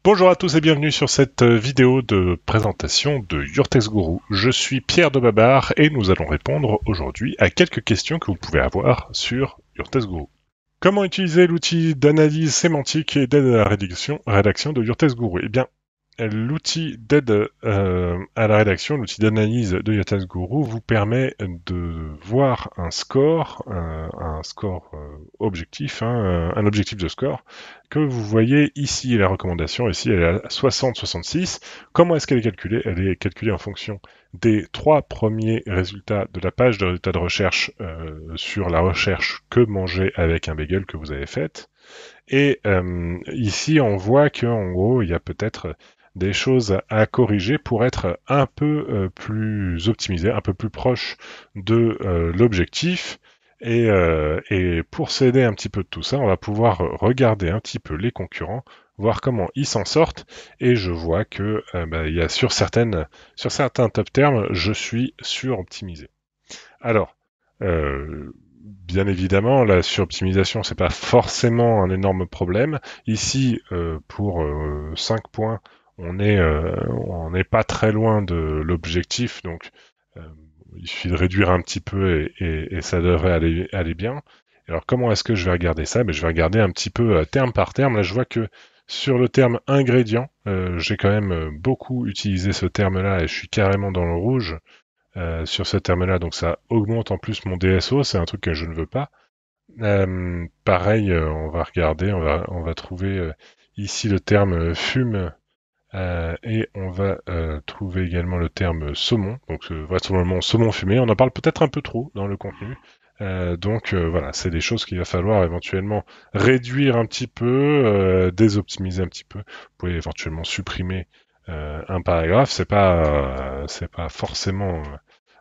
Bonjour à tous et bienvenue sur cette vidéo de présentation de Your Text Guru. Je suis Pierre de Babar et nous allons répondre aujourd'hui à quelques questions que vous pouvez avoir sur Your Text Guru. Comment utiliser l'outil d'analyse sémantique et d'aide à la rédaction de Your Text Guru? Eh bien, l'outil d'aide à la rédaction, l'outil d'analyse de Your Text Guru vous permet de voir un score, objectif, un objectif de score, que vous voyez ici. La recommandation, ici, elle est à 60-66. Comment est-ce qu'elle est calculée? Elle est calculée en fonction des 3 premiers résultats de la page de résultats de recherche sur la recherche que manger avec un bagel que vous avez faite. Et ici, on voit qu'en gros, il y a peut-être des choses à corriger pour être un peu plus optimisé, un peu plus proche de l'objectif. Et pour s'aider un petit peu de tout ça, on va pouvoir regarder un petit peu les concurrents, voir comment ils s'en sortent. Et je vois que il y a sur certains top termes, je suis suroptimisé. Alors, bien évidemment, la suroptimisation, c'est pas forcément un énorme problème. Ici, pour 5 points, on n'est pas très loin de l'objectif, donc euh, il suffit de réduire un petit peu et ça devrait aller bien. Alors, comment est-ce que je vais regarder ça? Je vais regarder un petit peu terme par terme. Là, je vois que sur le terme ingrédient, j'ai quand même beaucoup utilisé ce terme-là et je suis carrément dans le rouge sur ce terme-là, donc ça augmente en plus mon DSO, c'est un truc que je ne veux pas. Pareil, on va regarder, on va trouver ici le terme fume et on va trouver également le terme saumon, donc vraisemblablement saumon fumé. On en parle peut-être un peu trop dans le contenu. Voilà, c'est des choses qu'il va falloir éventuellement réduire un petit peu, désoptimiser un petit peu. Vous pouvez éventuellement supprimer un paragraphe, c'est pas forcément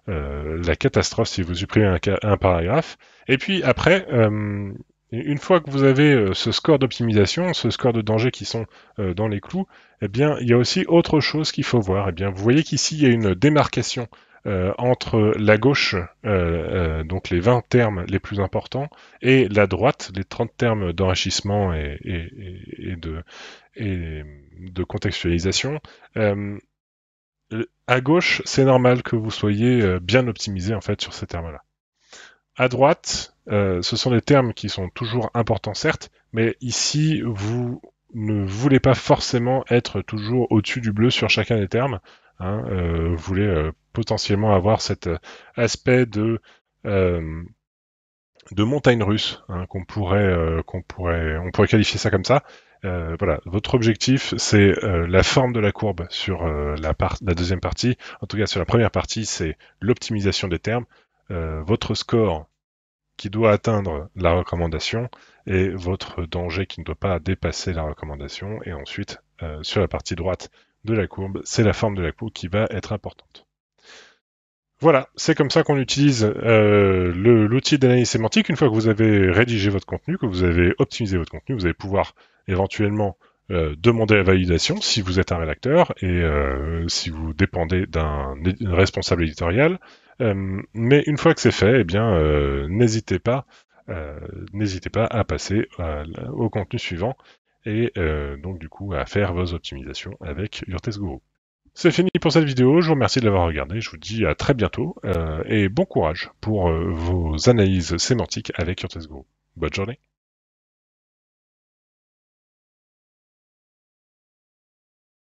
la catastrophe si vous supprimez un paragraphe. Et puis après, une fois que vous avez ce score d'optimisation, ce score de danger qui sont dans les clous, eh bien, il y a aussi autre chose qu'il faut voir. Eh bien, vous voyez qu'ici, il y a une démarcation entre la gauche, donc les 20 termes les plus importants, et la droite, les 30 termes d'enrichissement et de contextualisation. À gauche, c'est normal que vous soyez bien optimisé en fait sur ces termes-là. À droite, ce sont des termes qui sont toujours importants certes, mais ici vous ne voulez pas forcément être toujours au-dessus du bleu sur chacun des termes. Vous voulez potentiellement avoir cet aspect de montagne russe, on pourrait qualifier ça comme ça. Voilà, votre objectif, c'est la forme de la courbe sur la deuxième partie. En tout cas, sur la première partie, c'est l'optimisation des termes. Votre score qui doit atteindre la recommandation et votre danger qui ne doit pas dépasser la recommandation. Et ensuite, sur la partie droite de la courbe, c'est la forme de la courbe qui va être importante. Voilà, c'est comme ça qu'on utilise l'outil d'analyse sémantique. Une fois que vous avez rédigé votre contenu, que vous avez optimisé votre contenu, vous allez pouvoir éventuellement demander la validation si vous êtes un rédacteur et si vous dépendez d'un responsable éditorial. Mais une fois que c'est fait, eh bien, n'hésitez pas à passer au contenu suivant et donc du coup à faire vos optimisations avec Your Test Guru. C'est fini pour cette vidéo, je vous remercie de l'avoir regardée, je vous dis à très bientôt et bon courage pour vos analyses sémantiques avec Your Test Guru. Bonne journée.